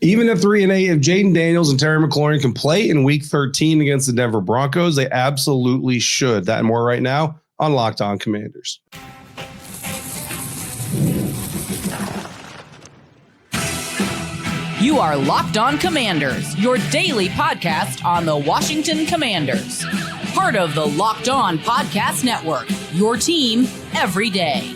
Even at 3-8, if Jayden Daniels and Terry McLaurin can play in Week 13 against the Denver Broncos, they absolutely should. That and more right now on Locked On Commanders. You are Locked On Commanders, your daily podcast on the Washington Commanders. Part of the Locked On Podcast Network, your team every day.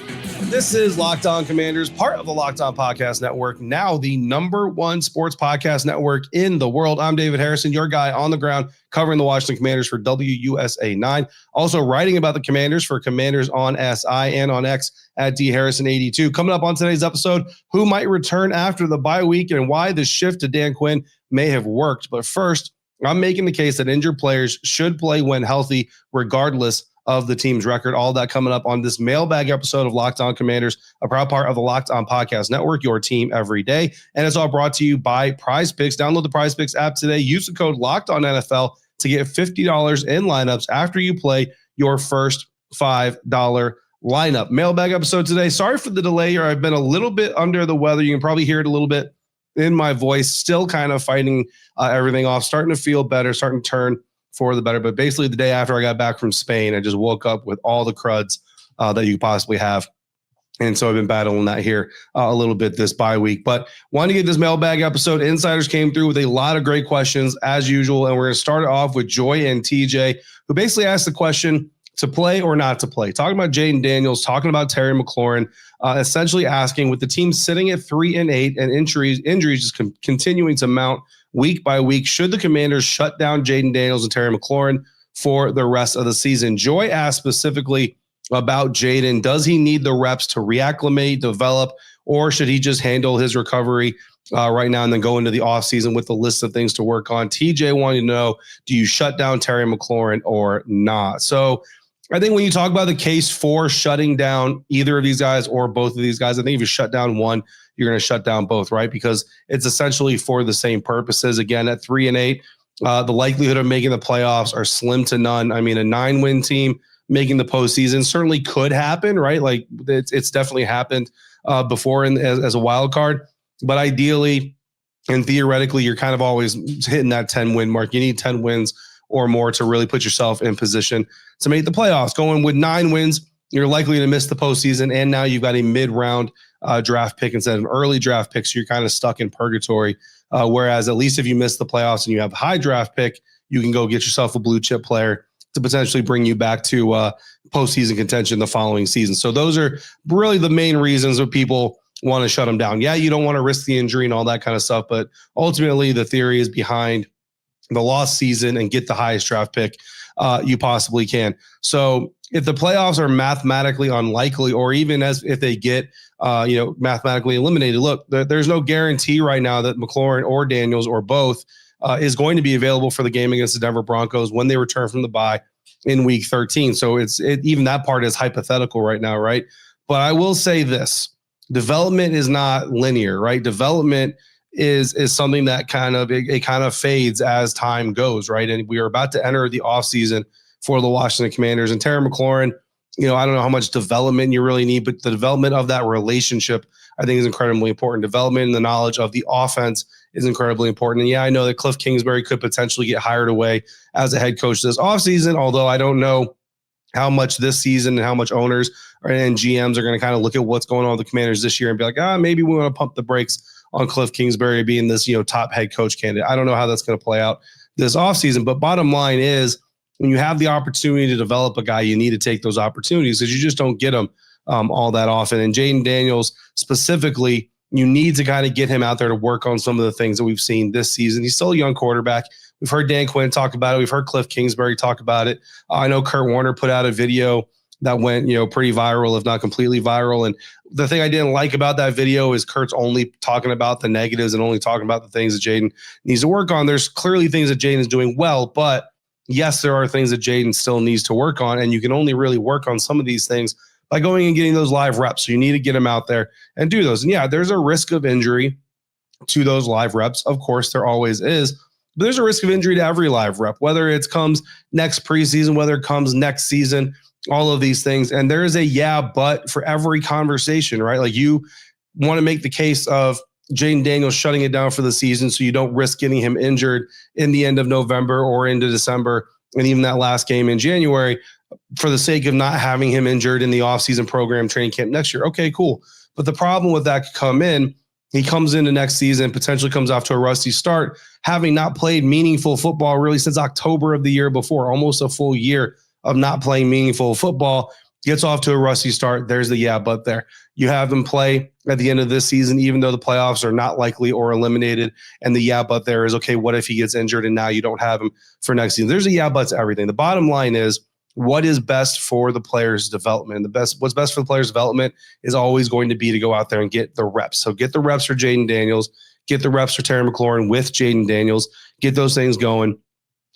This is Locked On Commanders, part of the Locked On Podcast Network, now the #1 sports podcast network in the world. I'm David Harrison, your guy on the ground covering the Washington Commanders for WUSA 9. Also writing about the Commanders for Commanders on SI and on X at DHarrison82. Coming up on today's episode, who might return after the bye week and why the shift to Dan Quinn may have worked. But first, I'm making the case that injured players should play when healthy, regardless of the team's record. All that coming up on this mailbag episode of Locked On Commanders, a proud part of the Locked On Podcast Network, your team every day. And it's all brought to you by Prize Picks. Download the Prize Picks app today. Use the code Locked On NFL to get $50 in lineups after you play your first $5 lineup. Mailbag episode today. Sorry for the delay here. I've been a little bit under the weather. You can probably hear it a little bit in my voice. Still kind of fighting everything off. Starting to feel better. Starting to turn for the better. But basically the day after I got back from Spain, I just woke up with all the cruds that you could possibly have. And so I've been battling that here a little bit this bye week. But wanted to get this mailbag episode. Insiders came through with a lot of great questions as usual. And we're going to start it off with Joy and TJ, who basically asked the question, to play or not to play. Talking about Jayden Daniels, talking about Terry McLaurin, essentially asking, with the team sitting at 3-8 and injuries just continuing to mount week by week, should the Commanders shut down Jayden Daniels and Terry McLaurin for the rest of the season? Joy asked specifically about Jayden. Does he need the reps to reacclimate, develop, or should he just handle his recovery right now and then go into the offseason with a list of things to work on? TJ wanted to know, do you shut down Terry McLaurin or not? So I think when you talk about the case for shutting down either of these guys or both of these guys, I think if you shut down one, you're going to shut down both, right? Because it's essentially for the same purposes. Again, at 3-8, the likelihood of making the playoffs are slim to none. I mean, a 9-win team making the postseason certainly could happen, right? Like it's definitely happened before as a wild card. But ideally and theoretically, you're kind of always hitting that 10-win mark. You need 10 wins or more to really put yourself in position to make the playoffs. Going with 9 wins, you're likely to miss the postseason, and now you've got a mid-round draft pick instead of an early draft pick, so you're kind of stuck in purgatory. Whereas at least if you miss the playoffs and you have a high draft pick, you can go get yourself a blue chip player to potentially bring you back to postseason contention the following season. So those are really the main reasons that people want to shut them down. Yeah, you don't want to risk the injury and all that kind of stuff, but ultimately the theory is behind the lost season and get the highest draft pick you possibly can. So if the playoffs are mathematically unlikely, or even if they get mathematically eliminated, look, there's no guarantee right now that McLaurin or Daniels or both is going to be available for the game against the Denver Broncos when they return from the bye in Week 13. So even that part is hypothetical right now, right? But I will say this: development is not linear, right? Development is something that kind of fades as time goes, right? And we are about to enter the offseason for the Washington Commanders. And Terry McLaurin, I don't know how much development you really need, but the development of that relationship, I think, is incredibly important. Development and the knowledge of the offense is incredibly important. And yeah, I know that Cliff Kingsbury could potentially get hired away as a head coach this offseason, although I don't know how much this season and how much owners and GMs are going to kind of look at what's going on with the Commanders this year and be like, maybe we want to pump the brakes on Cliff Kingsbury being this, top head coach candidate. I don't know how that's going to play out this offseason, but bottom line is, when you have the opportunity to develop a guy, you need to take those opportunities because you just don't get them all that often. And Jayden Daniels specifically, you need to kind of get him out there to work on some of the things that we've seen this season. He's still a young quarterback. We've heard Dan Quinn talk about it. We've heard Cliff Kingsbury talk about it. I know Kurt Warner put out a video that went, pretty viral, if not completely viral. And the thing I didn't like about that video is Kurt's only talking about the negatives and only talking about the things that Jayden needs to work on. There's clearly things that Jayden is doing well, but yes, there are things that Jayden still needs to work on. And you can only really work on some of these things by going and getting those live reps. So you need to get him out there and do those. And yeah, there's a risk of injury to those live reps. Of course, there always is. But there's a risk of injury to every live rep, whether it comes next preseason, whether it comes next season, all of these things. And there is a but for every conversation, right? Like, you want to make the case of Jayden Daniels shutting it down for the season so you don't risk getting him injured in the end of November or into December and even that last game in January for the sake of not having him injured in the offseason program training camp next year. Okay, cool. But the problem with that could come in, he comes into next season, potentially comes off to a rusty start, having not played meaningful football really since October of the year before, almost a full year of not playing meaningful football. Gets off to a rusty start. There's the but there. You have him play at the end of this season, even though the playoffs are not likely or eliminated. And the but there is, okay, what if he gets injured and now you don't have him for next season? There's a but to everything. The bottom line is what is best for the player's development. What's best for the player's development is always going to be to go out there and get the reps. So get the reps for Jayden Daniels, get the reps for Terry McLaurin with Jayden Daniels, get those things going.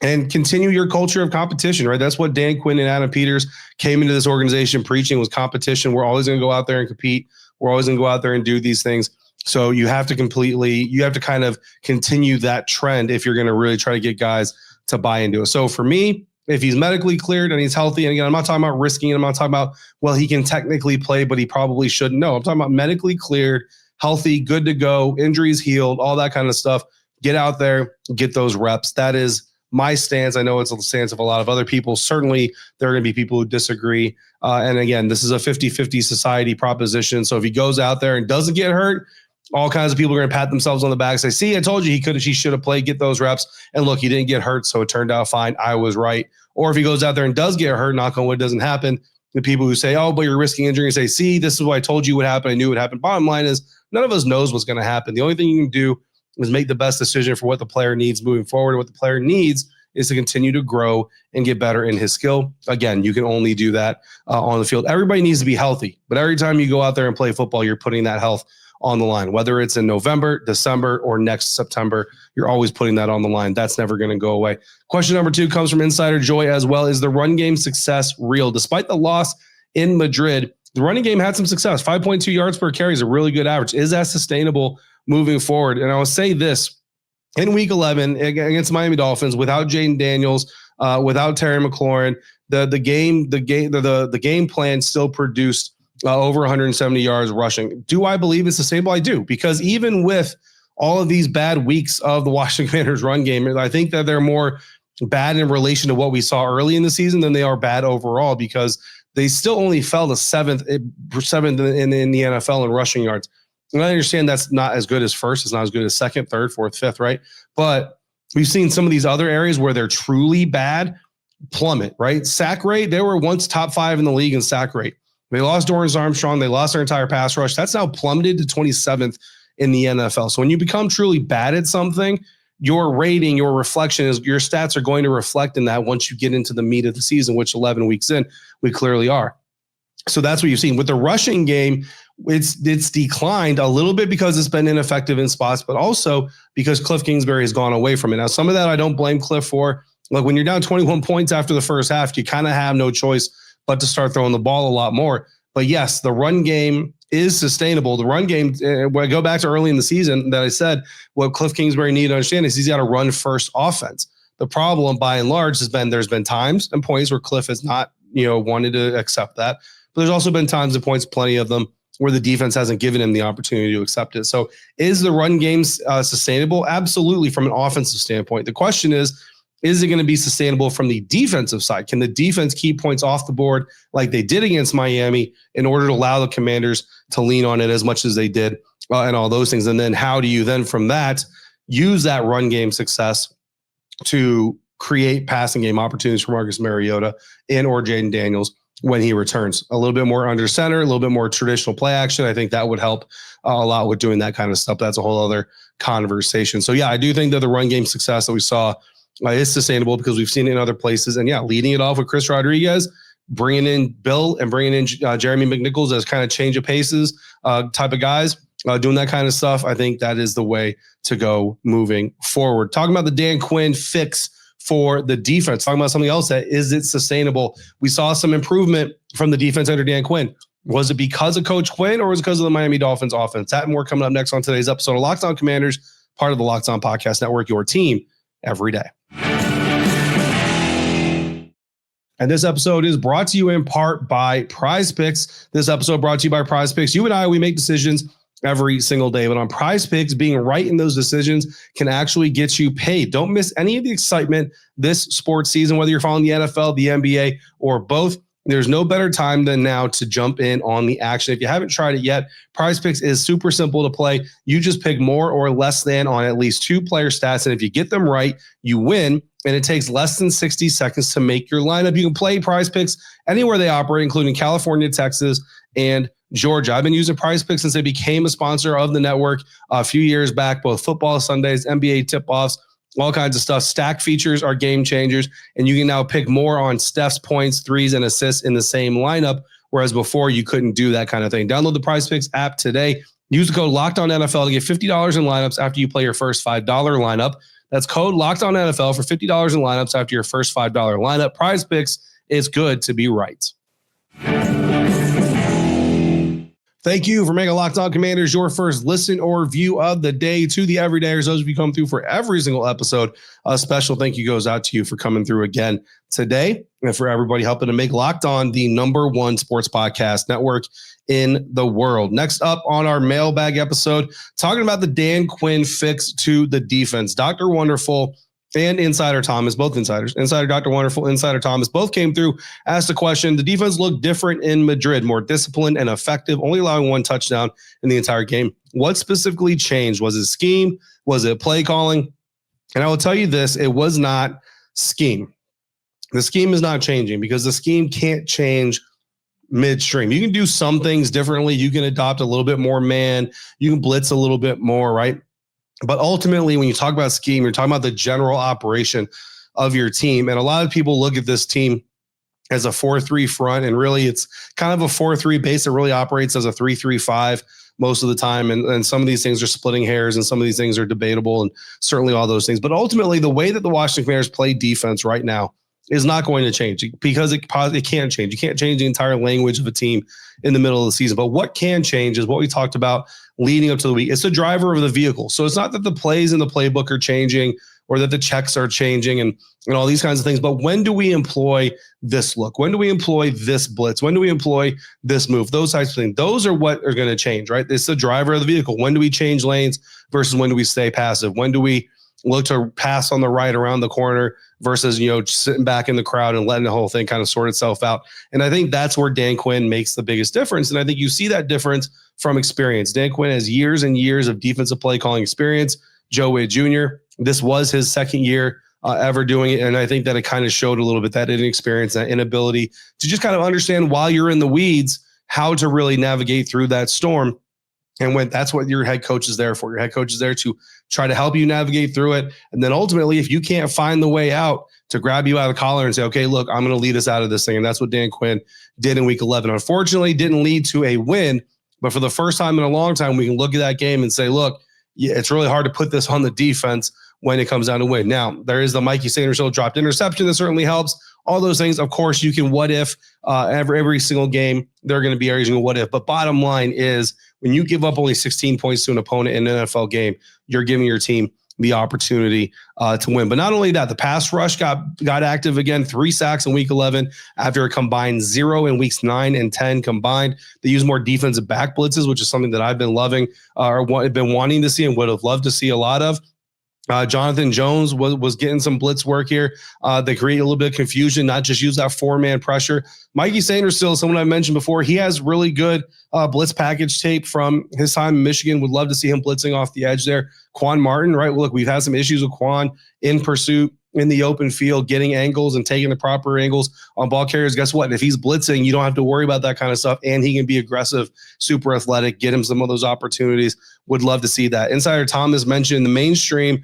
And continue your culture of competition, right? That's what Dan Quinn and Adam Peters came into this organization preaching was competition. We're always going to go out there and compete. We're always going to go out there and do these things. So you have to kind of continue that trend if you're going to really try to get guys to buy into it. So for me, if he's medically cleared and he's healthy, and again, I'm not talking about risking it. I'm not talking about, well, he can technically play, but he probably shouldn't. No, I'm talking about medically cleared, healthy, good to go, injuries healed, all that kind of stuff. Get out there, get those reps. That is my stance. I know it's the stance of a lot of other people. Certainly, there are going to be people who disagree. And again, this is a 50-50 society proposition. So if he goes out there and doesn't get hurt, all kinds of people are going to pat themselves on the back and say, see, I told you he should have played, get those reps. And look, he didn't get hurt, so it turned out fine. I was right. Or if he goes out there and does get hurt, knock on wood, doesn't happen. The people who say, oh, but you're risking injury, and say, see, this is what I told you would happen. I knew it would happen. Bottom line is none of us knows what's going to happen. The only thing you can do is make the best decision for what the player needs moving forward. What the player needs is to continue to grow and get better in his skill. Again, you can only do that on the field. Everybody needs to be healthy, but every time you go out there and play football, you're putting that health on the line. Whether it's in November, December, or next September, you're always putting that on the line. That's never going to go away. Question number 2 comes from Insider Joy as well. Is the run game success real? Despite the loss in Madrid, the running game had some success. 5.2 yards per carry is a really good average. Is that sustainable moving forward? And I will say this, in week 11 against Miami Dolphins, without Jayden Daniels, without Terry McLaurin, the game plan still produced over 170 yards rushing. Do I believe it's sustainable? I do, because even with all of these bad weeks of the Washington Commanders run game, I think that they're more bad in relation to what we saw early in the season than they are bad overall, because they still only fell to seventh in the NFL in rushing yards. And I understand that's not as good as first. It's not as good as second, third, fourth, fifth, right? But we've seen some of these other areas where they're truly bad plummet, right? Sack rate, they were once top 5 in the league in sack rate. They lost Dorrance Armstrong. They lost their entire pass rush. That's now plummeted to 27th in the NFL. So when you become truly bad at something, your rating, your reflection is your stats are going to reflect in that once you get into the meat of the season, which 11 weeks in, we clearly are. So that's what you've seen with the rushing game. It's declined a little bit because it's been ineffective in spots, but also because Cliff Kingsbury has gone away from it. Now, some of that I don't blame Cliff for. Like when you're down 21 points after the first half, you kind of have no choice but to start throwing the ball a lot more. But yes, the run game is sustainable. The run game, when I go back to early in the season that I said, what Cliff Kingsbury needed to understand is he's got a run first offense. The problem by and large has been there's been times and points where Cliff has not, wanted to accept that. But there's also been times and points, plenty of them, where the defense hasn't given him the opportunity to accept it. So is the run game sustainable? Absolutely, from an offensive standpoint. The question is it going to be sustainable from the defensive side? Can the defense keep points off the board like they did against Miami in order to allow the Commanders to lean on it as much as they did and all those things? And then how do you then from that use that run game success to create passing game opportunities for Marcus Mariota and or Jayden Daniels when he returns? A little bit more under center, a little bit more traditional play action. I think that would help a lot with doing that kind of stuff. That's a whole other conversation. So yeah, I do think that the run game success that we saw is sustainable because we've seen it in other places. And yeah, leading it off with Chris Rodriguez, bringing in Bill and bringing in Jeremy McNichols as kind of change of paces type of guys, doing that kind of stuff. I think that is the way to go moving forward. Talking about the Dan Quinn fix for the defense, talking about something else, that is it sustainable? We saw some improvement from the defense under Dan Quinn. Was it because of Coach Quinn or was it because of the Miami Dolphins offense? That and more coming up next on today's episode of Locked On Commanders, part of the Locked On Podcast Network, your team every day. And this episode is brought to you in part by Prize Picks. This episode brought to you by Prize Picks. You and I, we make decisions every single day. But on Prize Picks, being right in those decisions can actually get you paid. Don't miss any of the excitement this sports season, whether you're following the NFL, the NBA, or both. There's no better time than now to jump in on the action. If you haven't tried it yet, Prize Picks is super simple to play. You just pick more or less than on at least 2 player stats, and if you get them right, you win. And it takes less than 60 seconds to make your lineup. You can play Prize Picks anywhere they operate, including California, Texas, and Georgia. I've been using Prize Picks since they became a sponsor of the network a few years back, both football Sundays, NBA tip-offs, all kinds of stuff. Stack features are game changers, and you can now pick more on Steph's points, threes, and assists in the same lineup, whereas before you couldn't do that kind of thing. Download the Prize Picks app today. Use the code LOCKEDONNFL to get $50 in lineups after you play your first $5 lineup. That's code LOCKEDONNFL for $50 in lineups after your first $5 lineup. Prize Picks is good to be right. Thank you for making Locked On Commanders your first listen or view of the day. To the everydayers, those of you come through for every single episode, a special thank you goes out to you for coming through again today, and for everybody helping to make Locked On the #1 sports podcast network in the world. Next up on our mailbag episode, talking about the Dan Quinn fix to the defense. Dr. Wonderful and Insider Thomas, both insiders, Insider Dr. Wonderful, Insider Thomas, both came through, asked a question. The defense looked different in Madrid, more disciplined and effective, only allowing 1 touchdown in the entire game. What specifically changed? Was it scheme? Was it play calling? And I will tell you this, it was not scheme. The scheme is not changing because the scheme can't change midstream. You can do some things differently. You can adopt a little bit more man. You can blitz a little bit more, right? But ultimately, when you talk about scheme, you're talking about the general operation of your team. And a lot of people look at this team as a 4-3 front, and really it's kind of a 4-3 base that really operates as a 3-3-5 most of the time. And some of these things are splitting hairs, and some of these things are debatable, and certainly all those things. But ultimately, the way that the Washington Commanders play defense right now is not going to change because it can't change. You can't change the entire language of a team in the middle of the season. But what can change is what we talked about leading up to the week. It's the driver of the vehicle. So it's not that the plays in the playbook are changing or that the checks are changing and all these kinds of things. But when do we employ this look? When do we employ this blitz? When do we employ this move? Those types of things. Those are what are going to change, right? It's the driver of the vehicle. When do we change lanes versus when do we stay passive? When do we look to pass on the right around the corner versus, sitting back in the crowd and letting the whole thing kind of sort itself out? And I think that's where Dan Quinn makes the biggest difference. And I think you see that difference from experience. Dan Quinn has years and years of defensive play calling experience. Joe Whitt Jr., this was his second year ever doing it. And I think that it kind of showed a little bit that inexperience, that inability to just kind of understand while you're in the weeds, how to really navigate through that storm. And when that's what your head coach is there for. Your head coach is there to try to help you navigate through it. And then ultimately, if you can't find the way out, to grab you out of the collar and say, okay, look, I'm going to lead us out of this thing. And that's what Dan Quinn did in week 11. Unfortunately, didn't lead to a win. But for the first time in a long time, we can look at that game and say, look, yeah, it's really hard to put this on the defense when it comes down to win. Now, there is the Mikey Sandersville dropped interception that certainly helps. All those things, of course, you can what if every single game. There are going to be areas you can what if. But bottom line is, when you give up only 16 points to an opponent in an NFL game, you're giving your team the opportunity to win. But not only that, the pass rush got active again, 3 sacks in week 11 after a combined 0 in weeks 9 and 10 combined. They use more defensive back blitzes, which is something that I've been loving or been wanting to see and would have loved to see a lot of. Jonathan Jones was getting some blitz work here. They create a little bit of confusion, not just use that 4-man pressure. Mikey Sandersville, someone I mentioned before, he has really good blitz package tape from his time in Michigan. Would love to see him blitzing off the edge there. Quan Martin, right? Look, we've had some issues with Quan in pursuit in the open field, getting angles and taking the proper angles on ball carriers. Guess what? If he's blitzing, you don't have to worry about that kind of stuff, and he can be aggressive, super athletic, get him some of those opportunities. Would love to see that. Insider Thomas mentioned the mainstream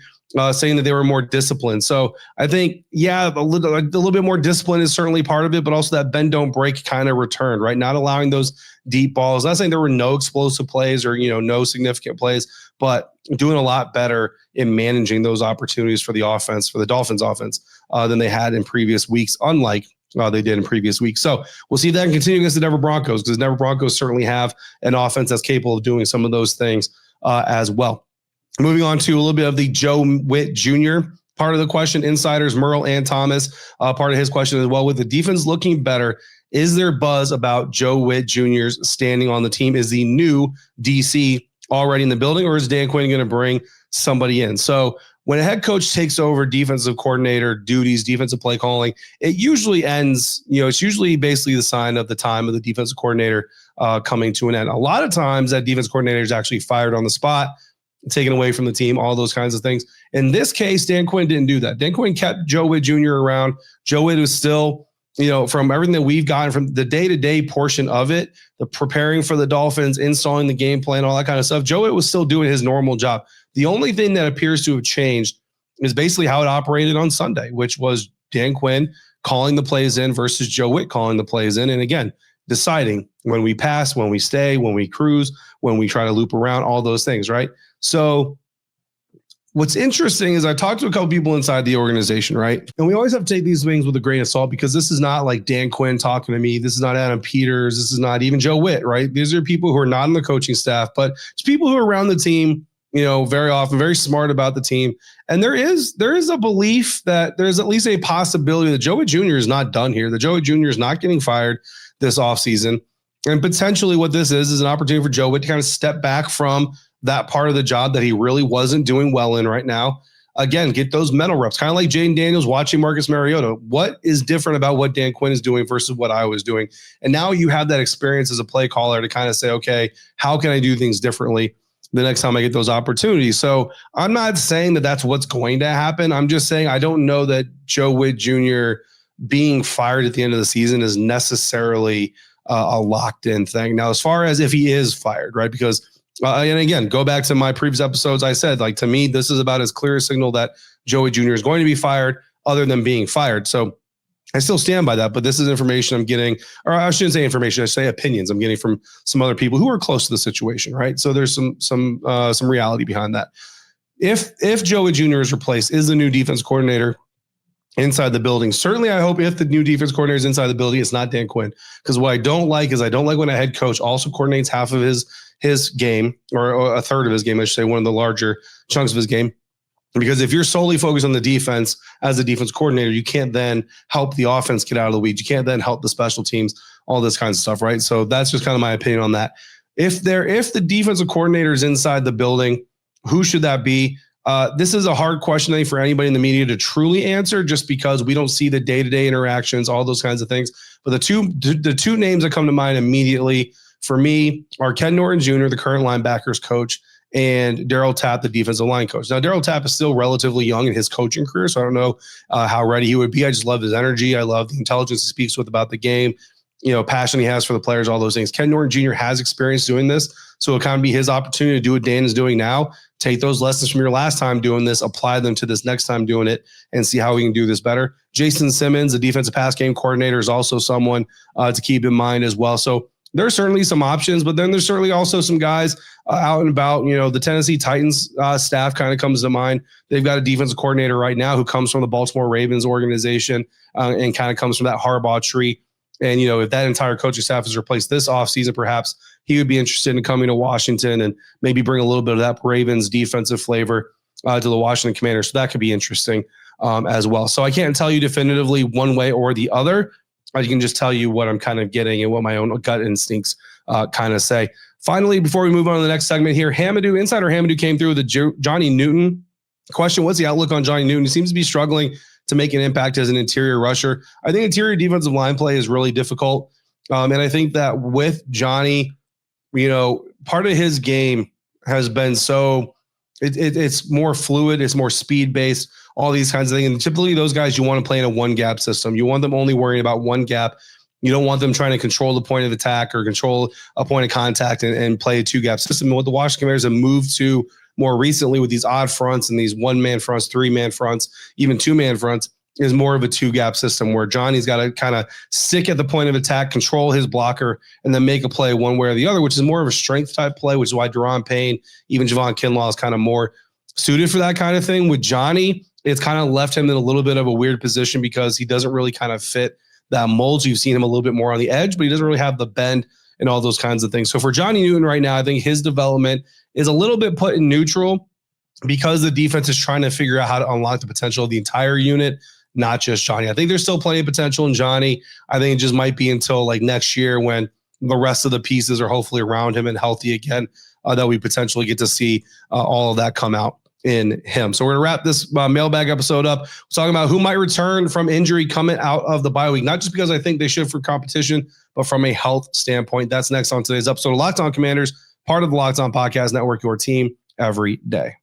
saying that they were more disciplined. So I think, yeah, a little bit more discipline is certainly part of it, but also that bend don't break kind of return, right? Not allowing those deep balls. Not saying there were no explosive plays or, no significant plays, but doing a lot better in managing those opportunities for the offense, for the Dolphins offense, than they had in previous weeks, unlike they did in previous weeks. So we'll see that continue against the Denver Broncos, because the Denver Broncos certainly have an offense that's capable of doing some of those things as well. Moving on to a little bit of the Joe Whitt Jr. part of the question. Insiders Merle and Thomas, part of his question as well. With the defense looking better, is there buzz about Joe Whitt Jr.'s standing on the team? Is the new DC already in the building, or is Dan Quinn going to bring somebody in? So when a head coach takes over defensive coordinator duties, defensive play calling, it usually ends, it's usually basically the sign of the time of the defensive coordinator coming to an end. A lot of times that defense coordinator is actually fired on the spot, taken away from the team, all those kinds of things. In this case, Dan Quinn didn't do that. Dan Quinn kept Joe Whitt Jr. around. Joe Whitt was still, from everything that we've gotten from the day-to-day portion of it, the preparing for the Dolphins, installing the game plan, all that kind of stuff, Joe Whitt was still doing his normal job. The only thing that appears to have changed is basically how it operated on Sunday, which was Dan Quinn calling the plays in versus Joe Whitt calling the plays in. And again, deciding when we pass, when we stay, when we cruise, when we try to loop around, all those things, right? So what's interesting is I talked to a couple people inside the organization, right? And we always have to take these things with a grain of salt, because this is not like Dan Quinn talking to me. This is not Adam Peters. This is not even Joe Whitt, right? These are people who are not on the coaching staff, but it's people who are around the team, very often, very smart about the team. And there is a belief that there's at least a possibility that Joe Whitt Jr. is not done here. That Joe Whitt Jr. is not getting fired this offseason. And potentially what this is an opportunity for Joe Whitt to kind of step back from that part of the job that he really wasn't doing well in right now. Again, get those mental reps, kind of like Jayden Daniels watching Marcus Mariota. What is different about what Dan Quinn is doing versus what I was doing? And now you have that experience as a play caller to kind of say, okay, how can I do things differently the next time I get those opportunities? So I'm not saying that that's what's going to happen. I'm just saying I don't know that Joe Whitt Jr. being fired at the end of the season is necessarily a locked in thing. Now, as far as if he is fired, right? Because, and again, go back to my previous episodes. I said, like, to me, this is about as clear a signal that Joe Whitt Jr. is going to be fired other than being fired. So I still stand by that, but this is information I'm getting, or I shouldn't say information, I say opinions I'm getting from some other people who are close to the situation, right? So there's some reality behind that. If Joe Whitt Jr. is replaced, is the new defense coordinator inside the building? Certainly, I hope if the new defense coordinator is inside the building, it's not Dan Quinn. Because what I don't like is when a head coach also coordinates half of his game, or a third of his game, I should say, one of the larger chunks of his game. Because if you're solely focused on the defense as a defense coordinator, you can't then help the offense get out of the weeds. You can't then help the special teams, all this kind of stuff, right? So that's just kind of my opinion on that. If the defensive coordinator is inside the building, who should that be? This is a hard question, I think, for anybody in the media to truly answer, just because we don't see the day-to-day interactions, all those kinds of things. But the two names that come to mind immediately for me are Ken Norton Jr., the current linebackers coach, and Daryl Tapp, the defensive line coach. Now, Daryl Tapp is still relatively young in his coaching career, so I don't know how ready he would be. I just love his energy. I love the intelligence he speaks with about the game, passion he has for the players, all those things. Ken Norton Jr. has experience doing this, so it'll kind of be his opportunity to do what Dan is doing now. Take those lessons from your last time doing this, apply them to this next time doing it, and see how we can do this better. Jason Simmons, the defensive pass game coordinator, is also someone to keep in mind as well. So there are certainly some options, but then there's certainly also some guys out and about. The Tennessee Titans staff kind of comes to mind. They've got a defensive coordinator right now who comes from the Baltimore Ravens organization and kind of comes from that Harbaugh tree. And, if that entire coaching staff is replaced this offseason, perhaps he would be interested in coming to Washington and maybe bring a little bit of that Ravens defensive flavor to the Washington Commanders. So that could be interesting as well. So I can't tell you definitively one way or the other. I can just tell you what I'm kind of getting and what my own gut instincts kind of say. Finally, before we move on to the next segment here, Insider Hamadou came through with the Johnny Newton question. What's the outlook on Johnny Newton? He seems to be struggling to make an impact as an interior rusher. I think interior defensive line play is really difficult. And I think that with Johnny, part of his game has been it's more fluid, it's more speed-based, all these kinds of things. And typically those guys, you want to play in a one-gap system. You want them only worrying about one gap. You don't want them trying to control the point of attack or control a point of contact and play a two-gap system. And what the Washington Commanders have moved to more recently with these odd fronts and these one-man fronts, three-man fronts, even two-man fronts, is more of a two-gap system where Johnny's got to kind of stick at the point of attack, control his blocker, and then make a play one way or the other, which is more of a strength-type play, which is why Daron Payne, even Javon Kinlaw is kind of more suited for that kind of thing. With Johnny, it's kind of left him in a little bit of a weird position because he doesn't really kind of fit that mold. You've seen him a little bit more on the edge, but he doesn't really have the bend and all those kinds of things. So for Johnny Newton right now, I think his development is a little bit put in neutral because the defense is trying to figure out how to unlock the potential of the entire unit, not just Johnny. I think there's still plenty of potential in Johnny. I think it just might be until like next year when the rest of the pieces are hopefully around him and healthy again, that we potentially get to see all of that come out in him. So we're going to wrap this mailbag episode up. We're talking about who might return from injury coming out of the bye week, not just because I think they should for competition, but from a health standpoint. That's next on today's episode of Locked On Commanders, part of the Locked On Podcast Network, your team every day.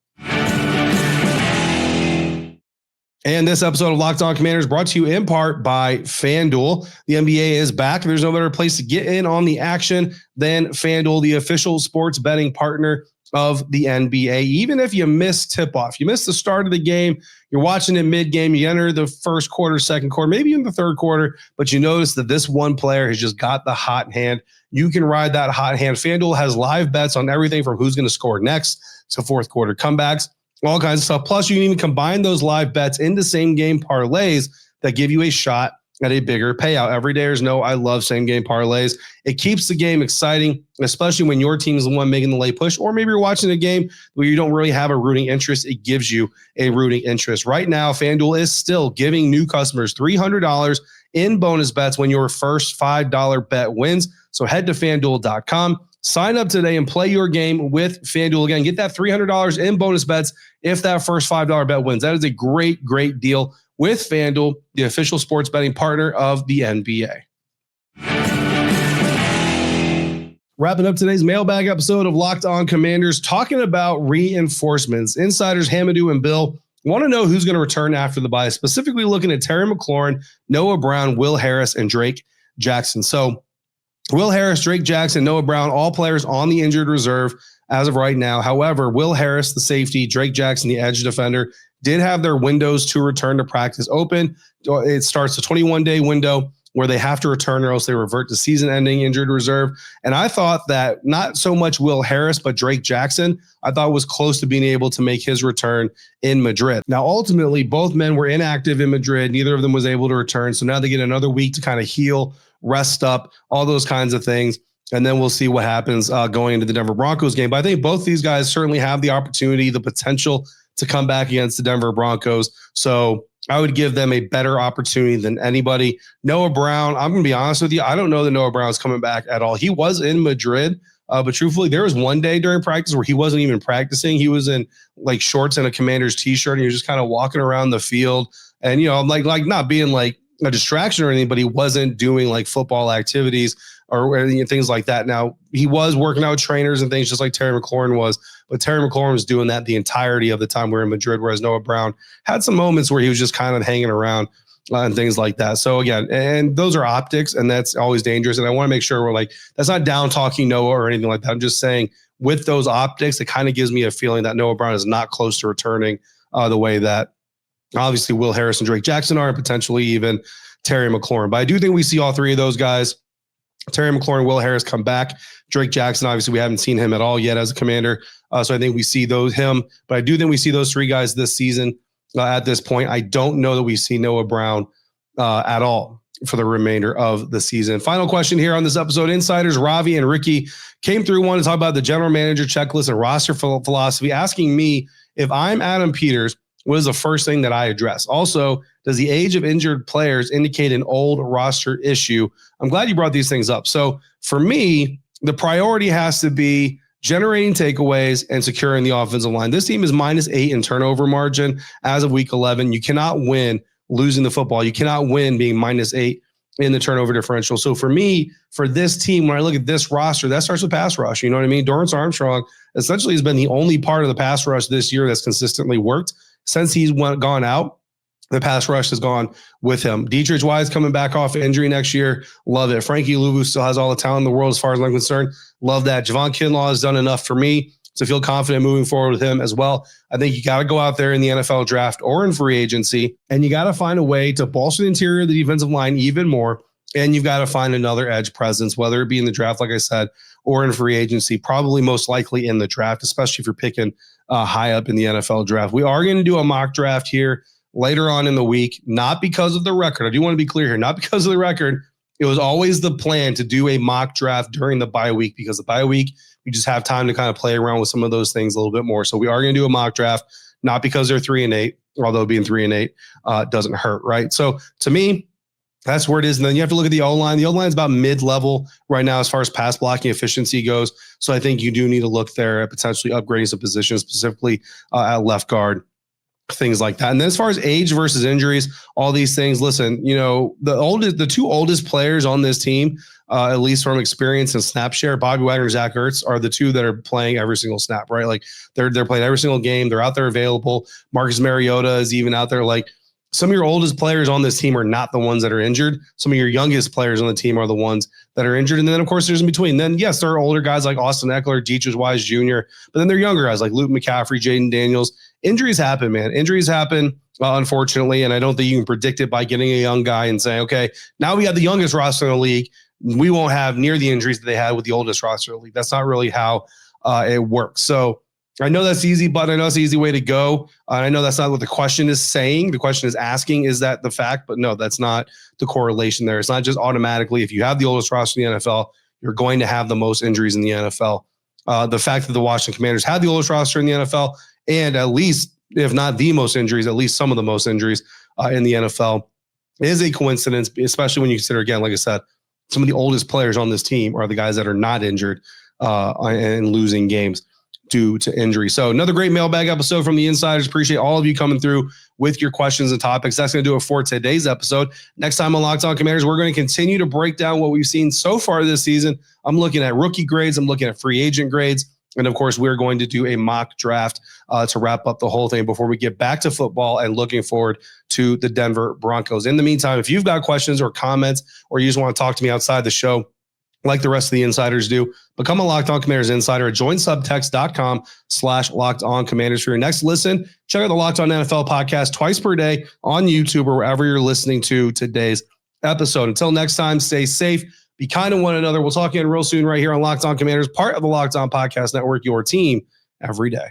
And this episode of Locked On Commanders brought to you in part by FanDuel. The NBA is back. There's no better place to get in on the action than FanDuel, the official sports betting partner of the NBA. Even if you miss tip-off, you miss the start of the game, you're watching it mid-game, you enter the first quarter, second quarter, maybe even the third quarter, but you notice that this one player has just got the hot hand. You can ride that hot hand. FanDuel has live bets on everything from who's going to score next to fourth quarter comebacks, all kinds of stuff. Plus, you can even combine those live bets into same-game parlays that give you a shot at a bigger payout. Everydayers know I love same-game parlays. It keeps the game exciting, especially when your team is the one making the late push, or maybe you're watching a game where you don't really have a rooting interest. It gives you a rooting interest. Right now, FanDuel is still giving new customers $300 in bonus bets when your first $5 bet wins. So head to FanDuel.com, sign up today, and play your game with FanDuel. Again, get that $300 in bonus bets if that first $5 bet wins. That is a great, great deal with FanDuel, the official sports betting partner of the NBA. Wrapping up today's mailbag episode of Locked On Commanders, talking about reinforcements. Insiders Hamadou and Bill want to know who's going to return after the bye, specifically looking at Terry McLaurin, Noah Brown, Will Harris, and Drake Jackson. So Will Harris, Drake Jackson, Noah Brown, all players on the injured reserve as of right now. However, Will Harris, the safety, Drake Jackson, the edge defender, did have their windows to return to practice open. It starts a 21-day window where they have to return or else they revert to season-ending injured reserve. And I thought that not so much Will Harris, but Drake Jackson, I thought was close to being able to make his return in Madrid. Now, ultimately, both men were inactive in Madrid. Neither of them was able to return. So now they get another week to kind of heal, rest up, all those kinds of things. And then we'll see what happens going into the Denver Broncos game. But I think both these guys certainly have the opportunity, the potential to come back against the Denver Broncos. So I would give them a better opportunity than anybody. Noah Brown, I'm going to be honest with you, I don't know that Noah Brown is coming back at all. He was in Madrid, but truthfully, there was one day during practice where he wasn't even practicing. He was in like shorts and a Commander's t-shirt, and he was just kind of walking around the field. And, you know, like not being like a distraction or anything, but he wasn't doing like football activities or things like that. Now, he was working out with trainers and things just like Terry McLaurin was, but Terry McLaurin was doing that the entirety of the time we were in Madrid, whereas Noah Brown had some moments where he was just kind of hanging around and things like that. So again, and those are optics, and that's always dangerous. And I want to make sure we're like, that's not down talking Noah or anything like that. I'm just saying with those optics, it kind of gives me a feeling that Noah Brown is not close to returning the way that obviously Will Harris and Drake Jackson are, and potentially even Terry McLaurin. But I do think we see all three of those guys, Terry McLaurin, Will Harris, come back. Drake Jackson, obviously, we haven't seen him at all yet as a Commander. So I think we see him. But I do think we see those three guys this season at this point. I don't know that we see Noah Brown at all for the remainder of the season. Final question here on this episode. Insiders Ravi and Ricky came through one to talk about the general manager checklist and roster philosophy, asking me if I'm Adam Peters, what is the first thing that I address? Also, does the age of injured players indicate an old roster issue? I'm glad you brought these things up. So for me, the priority has to be generating takeaways and securing the offensive line. This team is -8 in turnover margin as of week 11. You cannot win losing the football. You cannot win being -8 in the turnover differential. So for me, for this team, when I look at this roster, that starts with pass rush. You know what I mean? Dorrance Armstrong essentially has been the only part of the pass rush this year that's consistently worked. Since he's gone out, the pass rush has gone with him. Dietrich Wise coming back off injury next year. Love it. Frankie Louvu still has all the talent in the world as far as I'm concerned. Love that. Javon Kinlaw has done enough for me to feel confident moving forward with him as well. I think you got to go out there in the NFL draft or in free agency, and you got to find a way to bolster the interior of the defensive line even more. And you've got to find another edge presence, whether it be in the draft, like I said, or in free agency, probably most likely in the draft, especially if you're picking high up in the NFL draft. We are going to do a mock draft here later on in the week, not because of the record. I do want to be clear here, not because of the record. It was always the plan to do a mock draft during the bye week, because the bye week, we just have time to kind of play around with some of those things a little bit more. So we are going to do a mock draft, not because they're 3-8, although being 3-8 doesn't hurt, right? So to me, That's where it is. And then you have to look at the O-line. The O-line is about mid-level right now as far as pass blocking efficiency goes. So I think you do need to look there at potentially upgrading some positions, specifically at left guard, things like that. And then as far as age versus injuries, all these things, listen, the two oldest players on this team, at least from experience and snap share, Bobby Wagner and Zach Ertz, are the two that are playing every single snap, right? Like they're playing every single game. They're out there available. Marcus Mariota is even out there. Like, some of your oldest players on this team are not the ones that are injured. Some of your youngest players on the team are the ones that are injured. And then, of course, there's in between. Then, yes, there are older guys like Austin Eckler, Deatrice Wise Jr., but then there are younger guys like Luke McCaffrey, Jayden Daniels. Injuries happen, man. Injuries happen, unfortunately, and I don't think you can predict it by getting a young guy and saying, okay, now we have the youngest roster in the league. We won't have near the injuries that they had with the oldest roster in the league. That's not really how it works. So, I know that's easy, but I know it's an easy way to go. I know that's not what the question is saying. The question is asking, is that the fact? But no, that's not the correlation there. It's not just automatically, if you have the oldest roster in the NFL, you're going to have the most injuries in the NFL. The fact that the Washington Commanders have the oldest roster in the NFL, and at least, if not the most injuries, at least some of the most injuries in the NFL, is a coincidence, especially when you consider, again, like I said, some of the oldest players on this team are the guys that are not injured and losing games due to injury. So another great mailbag episode from the Insiders. Appreciate all of you coming through with your questions and topics. That's going to do it for today's episode. Next time on Locked On Commanders, we're going to continue to break down what we've seen so far this season. I'm looking at rookie grades. I'm looking at free agent grades. And of course, we're going to do a mock draft to wrap up the whole thing before we get back to football and looking forward to the Denver Broncos. In the meantime, if you've got questions or comments, or you just want to talk to me outside the show, like the rest of the insiders do, become a Locked On Commanders insider at joinsubtext.com/LockedOnCommanders. For your next listen, check out the Locked On NFL podcast twice per day on YouTube or wherever you're listening to today's episode. Until next time, stay safe, be kind to one another. We'll talk again real soon right here on Locked On Commanders, part of the Locked On Podcast Network, your team every day.